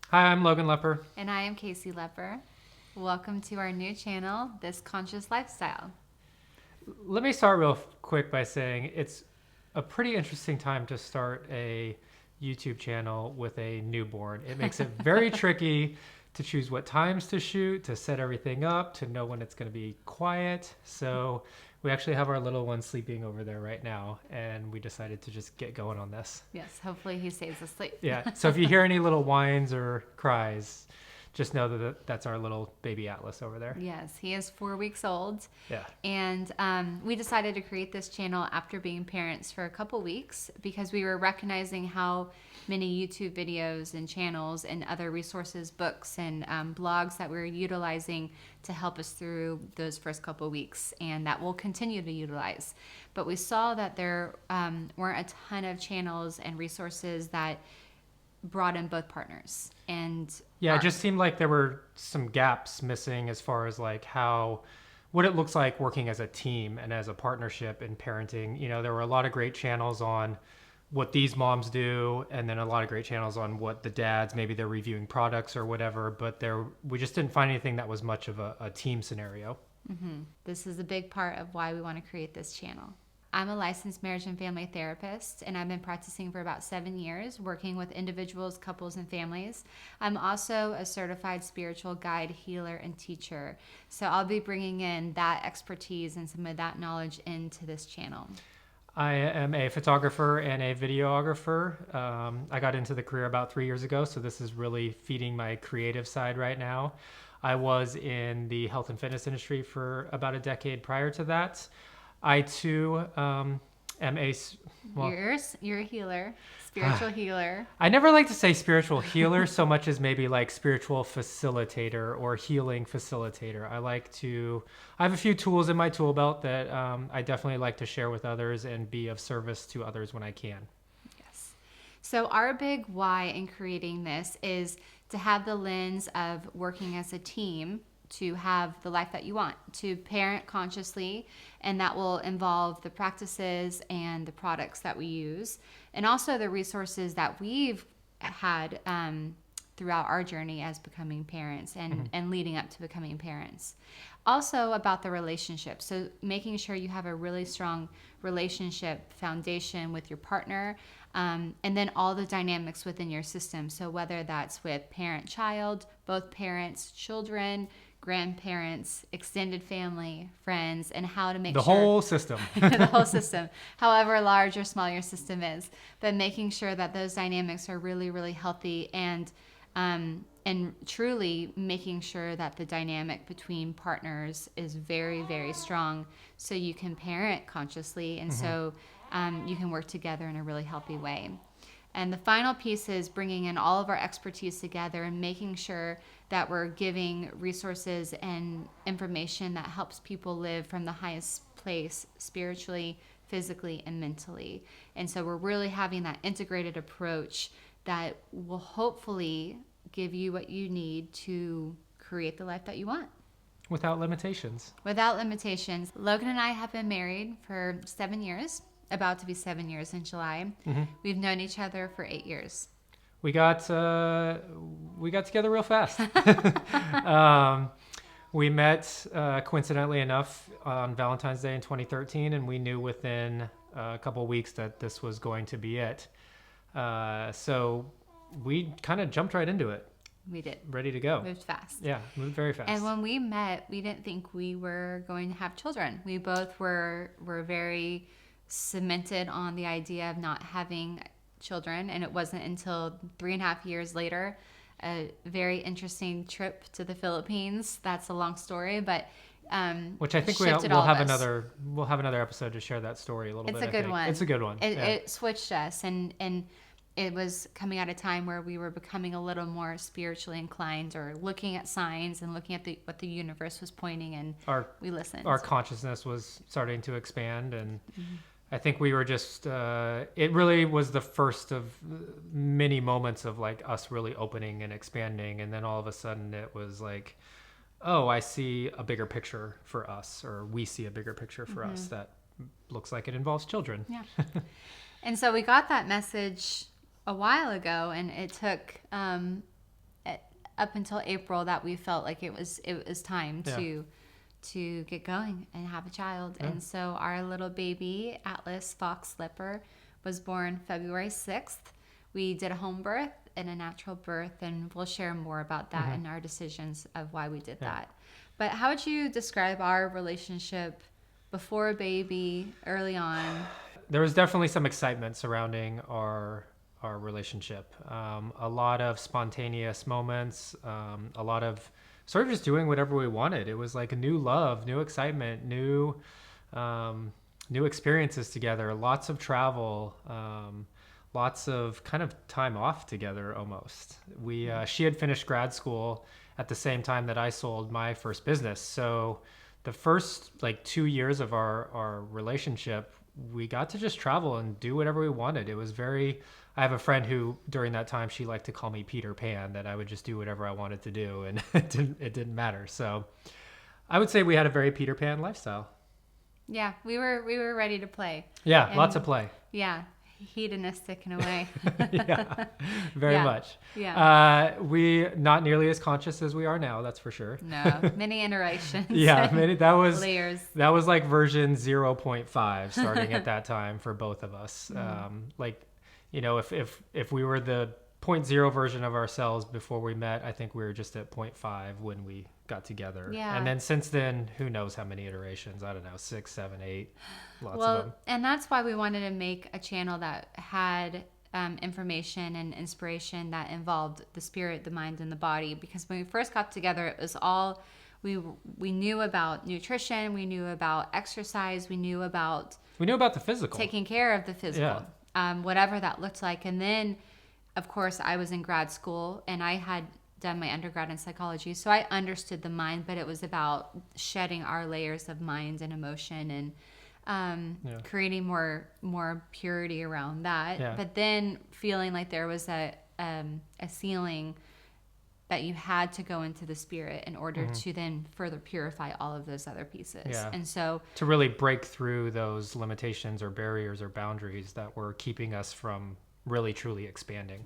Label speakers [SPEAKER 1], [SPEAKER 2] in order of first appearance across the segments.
[SPEAKER 1] Hi, I'm Logan Lepper.
[SPEAKER 2] And I am Casey Lepper. Welcome to our new channel, This Conscious Lifestyle.
[SPEAKER 1] Let me start real quick by saying it's a pretty interesting time to start a YouTube channel with a newborn. It makes it very tricky to choose what times to shoot, to set everything up, to know when it's going to be quiet. So we actually have our little one sleeping over there right now, and we decided to just get going on this.
[SPEAKER 2] Yes, hopefully he stays asleep.
[SPEAKER 1] Yeah. So if you hear any little whines or cries, just know that that's our little baby Atlas over there.
[SPEAKER 2] Yes, he is 4 weeks old.
[SPEAKER 1] Yeah.
[SPEAKER 2] And we decided to create this channel after being parents for a couple weeks because we were recognizing how many YouTube videos and channels and other resources, books, and blogs that we were utilizing to help us through those first couple weeks, and that we'll continue to utilize. But we saw that there weren't a ton of channels and resources that brought in both partners. And
[SPEAKER 1] Yeah, it just seemed like there were some gaps missing as far as like what it looks like working as a team and as a partnership in parenting. You know, there were a lot of great channels on what these moms do, and then a lot of great channels on what the dads, maybe they're reviewing products or whatever, but we just didn't find anything that was much of a team scenario.
[SPEAKER 2] this is a big part of why we want to create this channel. I'm a licensed marriage and family therapist, and I've been practicing for about 7 years, working with individuals, couples, and families. I'm also a certified spiritual guide, healer, and teacher. So I'll be bringing in that expertise and some of that knowledge into this channel.
[SPEAKER 1] I am a photographer and a videographer. I got into the career about 3 years ago, so this is really feeding my creative side right now. I was in the health and fitness industry for about a decade prior to that. I too am well.
[SPEAKER 2] You're a healer, spiritual healer.
[SPEAKER 1] I never like to say spiritual healer so much as maybe like spiritual facilitator or healing facilitator. I have a few tools in my tool belt that I definitely like to share with others and be of service to others when I can.
[SPEAKER 2] Yes. So our big why in creating this is to have the lens of working as a team to have the life that you want, to parent consciously, and that will involve the practices and the products that we use, and also the resources that we've had throughout our journey as becoming parents and leading up to becoming parents. Also about the relationship. So making sure you have a really strong relationship foundation with your partner, and then all the dynamics within your system. So whether that's with parent-child, both parents, children, grandparents, extended family, friends, and how to make
[SPEAKER 1] The
[SPEAKER 2] sure
[SPEAKER 1] whole system.
[SPEAKER 2] the whole system, however large or small your system is, but making sure that those dynamics are really, really healthy, and truly making sure that the dynamic between partners is very, very strong, so you can parent consciously, and so you can work together in a really healthy way. And the final piece is bringing in all of our expertise together and making sure that we're giving resources and information that helps people live from the highest place spiritually, physically, and mentally. And so we're really having that integrated approach that will hopefully give you what you need to create the life that you want.
[SPEAKER 1] Without limitations.
[SPEAKER 2] Without limitations. Logan and I have been married for 7 years, about to be 7 years in July. We've known each other for 8 years.
[SPEAKER 1] We got together real fast. We met coincidentally enough on Valentine's Day in 2013, and we knew within a couple of weeks that this was going to be it. So we kind of jumped right into it.
[SPEAKER 2] We did.
[SPEAKER 1] Ready to go.
[SPEAKER 2] Moved fast.
[SPEAKER 1] Yeah, moved very fast.
[SPEAKER 2] And when we met, we didn't think we were going to have children. We both were very cemented on the idea of not having children, and it wasn't until 3.5 years later, a very interesting trip to the Philippines. That's a long story, but
[SPEAKER 1] which I think we'll have another episode to share that story a little bit.
[SPEAKER 2] It's a good one.
[SPEAKER 1] It's a good one.
[SPEAKER 2] It switched us, and it was coming at a time where we were becoming a little more spiritually inclined, or looking at signs and looking at what the universe was pointing, and we listened.
[SPEAKER 1] Our consciousness was starting to expand, and I think we were just, it really was the first of many moments of like us really opening and expanding. And then all of a sudden it was like, oh, I see a bigger picture for us, or we see a bigger picture for us that looks like it involves children.
[SPEAKER 2] Yeah. And so we got that message a while ago, and it took up until April that we felt like it was time
[SPEAKER 1] Yeah.
[SPEAKER 2] to get going and have a child.
[SPEAKER 1] Yeah.
[SPEAKER 2] And so our little baby, Atlas Fox Slipper, was born February 6th. We did a home birth and a natural birth, and we'll share more about that in our decisions of why we did that. But how would you describe our relationship before a baby, early on?
[SPEAKER 1] There was definitely some excitement surrounding our relationship. A lot of spontaneous moments, a lot of sort of just doing whatever we wanted. It was like a new love, new excitement, new experiences together, lots of travel, lots of kind of time off together almost. She had finished grad school at the same time that I sold my first business. So the first like 2 years of our relationship, we got to just travel and do whatever we wanted. It was I have a friend who during that time, she liked to call me Peter Pan, that I would just do whatever I wanted to do, and it didn't matter. So I would say we had a very Peter Pan lifestyle.
[SPEAKER 2] Yeah, we were ready to play.
[SPEAKER 1] Yeah,
[SPEAKER 2] And
[SPEAKER 1] lots of play.
[SPEAKER 2] Yeah, hedonistic in a way.
[SPEAKER 1] Yeah, very
[SPEAKER 2] Yeah.
[SPEAKER 1] much.
[SPEAKER 2] Yeah.
[SPEAKER 1] We not nearly as conscious as we are now, that's for sure.
[SPEAKER 2] No, many iterations.
[SPEAKER 1] Yeah, that was
[SPEAKER 2] layers.
[SPEAKER 1] like version 0.5 starting at that time for both of us. Like, you know, if we were the 0.0 version of ourselves before we met, I think we were just at 0.5 when we got together.
[SPEAKER 2] Yeah.
[SPEAKER 1] And then since then, who knows how many iterations? I don't know, 6, 7, 8, lots of
[SPEAKER 2] Well,
[SPEAKER 1] them.
[SPEAKER 2] and that's why we wanted to make a channel that had information and inspiration that involved the spirit, the mind, and the body. Because when we first got together, it was all we knew about nutrition, we knew about exercise, we knew about
[SPEAKER 1] the physical.
[SPEAKER 2] taking care of the physical, whatever that looked like. And then, of course, I was in grad school and I had done my undergrad in psychology, so I understood the mind, but it was about shedding our layers of mind and emotion and creating more purity around that.
[SPEAKER 1] Yeah.
[SPEAKER 2] But then feeling like there was a ceiling that you had to go into the spirit in order to then further purify all of those other pieces.
[SPEAKER 1] Yeah.
[SPEAKER 2] And so
[SPEAKER 1] to really break through those limitations or barriers or boundaries that were keeping us from really truly expanding.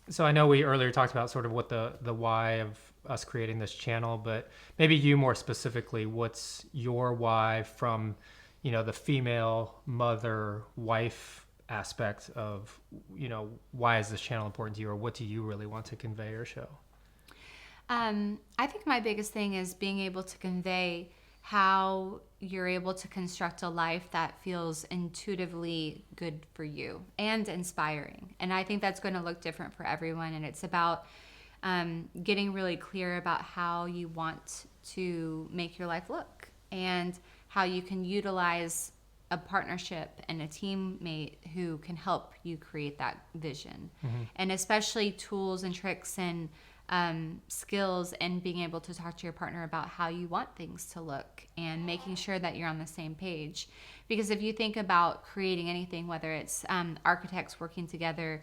[SPEAKER 1] So I know we earlier talked about sort of what the why of us creating this channel, but maybe you more specifically, what's your why from, you know, the female mother wife aspect of, you know, why is this channel important to you, or what do you really want to convey or show?
[SPEAKER 2] I think my biggest thing is being able to convey how you're able to construct a life that feels intuitively good for you and inspiring. And I think that's going to look different for everyone. And it's about getting really clear about how you want to make your life look and how you can utilize a partnership and a teammate who can help you create that vision. And especially tools and tricks and skills and being able to talk to your partner about how you want things to look and making sure that you're on the same page. Because if you think about creating anything, whether it's architects working together,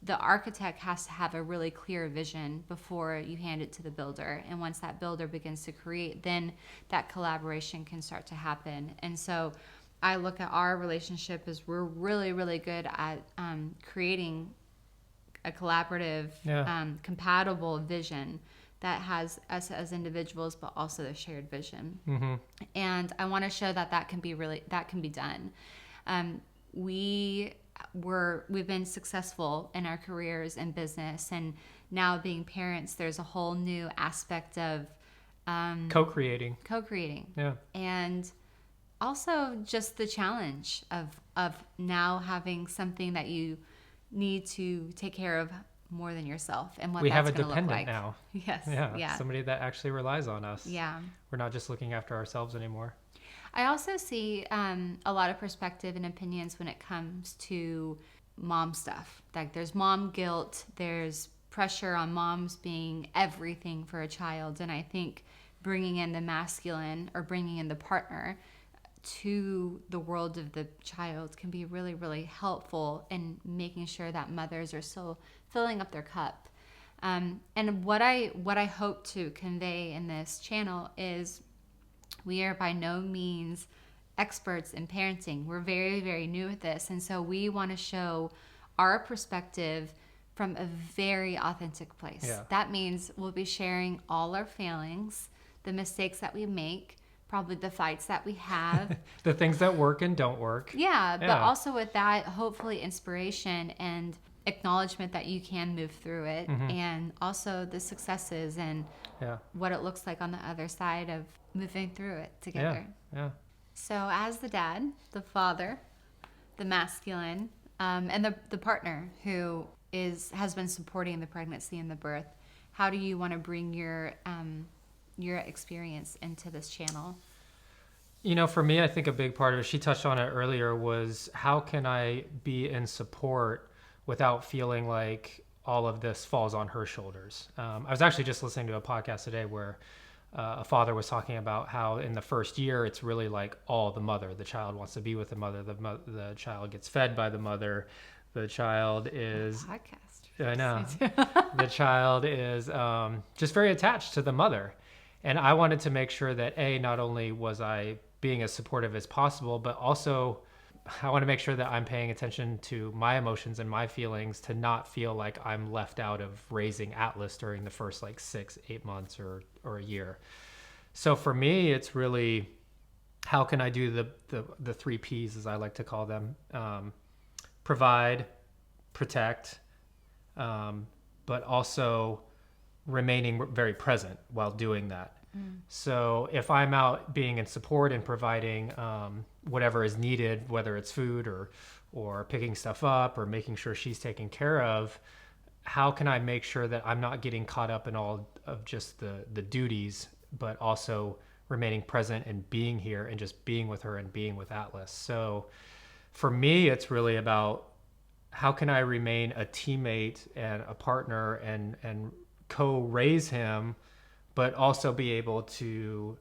[SPEAKER 2] the architect has to have a really clear vision before you hand it to the builder. And once that builder begins to create, then that collaboration can start to happen. And so I look at our relationship as we're really, really good at creating a collaborative, compatible vision that has us as individuals, but also the shared vision. And I want to show that can be done. We've been successful in our careers and business, and now being parents, there's a whole new aspect of
[SPEAKER 1] Co-creating. Yeah.
[SPEAKER 2] And also just the challenge of now having something that you need to take care of more than yourself, and what
[SPEAKER 1] we
[SPEAKER 2] that's
[SPEAKER 1] have a
[SPEAKER 2] going to look
[SPEAKER 1] dependent
[SPEAKER 2] like
[SPEAKER 1] now.
[SPEAKER 2] Yes.
[SPEAKER 1] Yeah. Somebody that actually relies on us.
[SPEAKER 2] Yeah.
[SPEAKER 1] We're not just looking after ourselves anymore.
[SPEAKER 2] I also see a lot of perspective and opinions when it comes to mom stuff. Like there's mom guilt, there's pressure on moms being everything for a child, and I think bringing in the masculine or bringing in the partner to the world of the child can be really, really helpful in making sure that mothers are still filling up their cup. And what I hope to convey in this channel is we are by no means experts in parenting. We're very, very new at this. And so we want to show our perspective from a very authentic place.
[SPEAKER 1] Yeah.
[SPEAKER 2] That means we'll be sharing all our failings, the mistakes that we make, probably the fights that we have.
[SPEAKER 1] The things that work and don't work.
[SPEAKER 2] Yeah, but
[SPEAKER 1] Yeah.
[SPEAKER 2] also with that, hopefully inspiration and acknowledgement that you can move through it, and also the successes and
[SPEAKER 1] Yeah.
[SPEAKER 2] what it looks like on the other side of moving through it
[SPEAKER 1] Yeah.
[SPEAKER 2] together.
[SPEAKER 1] Yeah.
[SPEAKER 2] So as the dad, the father, the masculine, and the partner who has been supporting the pregnancy and the birth, how do you want to bring your experience into this channel?
[SPEAKER 1] You know, for me, I think a big part of it, she touched on it earlier, was how can I be in support without feeling like all of this falls on her shoulders? I was actually just listening to a podcast today where a father was talking about how in the first year, it's really like all the mother. The child wants to be with the mother. The child gets fed by the mother. The child is...
[SPEAKER 2] Podcast.
[SPEAKER 1] I know. The child is just very attached to the mother. And I wanted to make sure that, not only was I being as supportive as possible, but also I want to make sure that I'm paying attention to my emotions and my feelings to not feel like I'm left out of raising Atlas during the first 6-8 months or a year. So for me, it's really, how can I do the 3 Ps, as I like to call them? Provide, protect, but also remaining very present while doing that. So if I'm out being in support and providing whatever is needed, whether it's food or picking stuff up or making sure she's taken care of, how can I make sure that I'm not getting caught up in all of just the duties, but also remaining present and being here and just being with her and being with Atlas? So for me, it's really about how can I remain a teammate and a partner and co-raise him, but also be able to,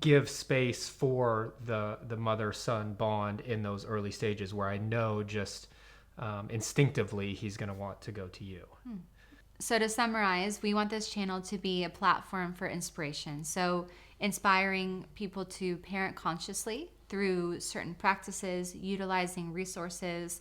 [SPEAKER 1] give space for the mother-son bond in those early stages where I know just instinctively he's going to want to go to you.
[SPEAKER 2] So to summarize, we want this channel to be a platform for inspiration. So inspiring people to parent consciously through certain practices, utilizing resources,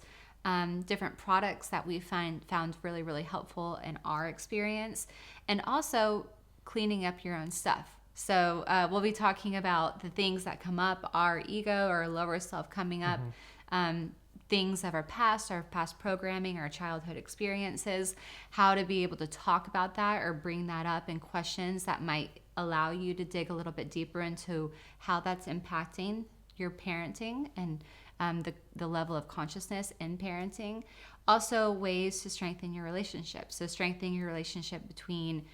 [SPEAKER 2] different products that we found really, really helpful in our experience, and also cleaning up your own stuff. So we'll be talking about the things that come up, our ego or lower self coming up, things of our past programming, our childhood experiences, how to be able to talk about that or bring that up in questions that might allow you to dig a little bit deeper into how that's impacting your parenting and the level of consciousness in parenting. Also ways to strengthen your relationship. So strengthening your relationship between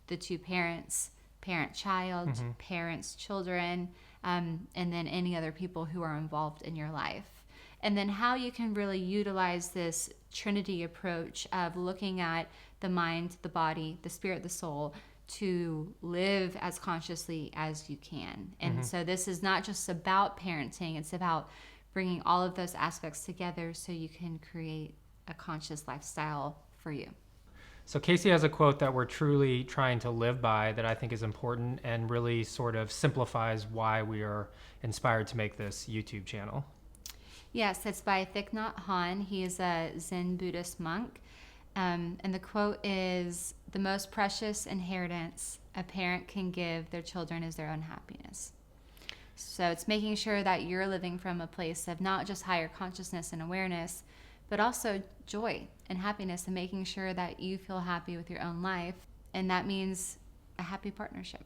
[SPEAKER 2] the two parents, parent-child, parents-children, and then any other people who are involved in your life. And then how you can really utilize this Trinity approach of looking at the mind, the body, the spirit, the soul, to live as consciously as you can. And so this is not just about parenting, it's about bringing all of those aspects together so you can create a conscious lifestyle for you.
[SPEAKER 1] So Casey has a quote that we're truly trying to live by that I think is important and really sort of simplifies why we are inspired to make this YouTube channel.
[SPEAKER 2] Yes, it's by Thich Nhat Hanh. He is a Zen Buddhist monk. And the quote is, "The most precious inheritance a parent can give their children is their own happiness." So it's making sure that you're living from a place of not just higher consciousness and awareness, but also joy and happiness, and making sure that you feel happy with your own life. And that means a happy partnership.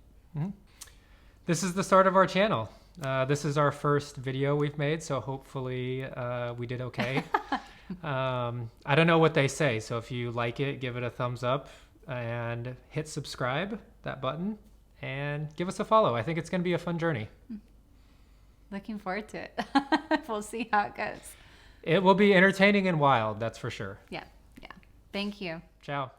[SPEAKER 1] This is the start of our channel. This is our first video we've made, so hopefully we did okay. I don't know what they say, so if you like it, give it a thumbs up and hit subscribe, that button, and give us a follow. I think it's going to be a fun journey.
[SPEAKER 2] Looking forward to it. We'll see how it goes.
[SPEAKER 1] It will be entertaining and wild, that's for sure.
[SPEAKER 2] Yeah. Thank you.
[SPEAKER 1] Ciao.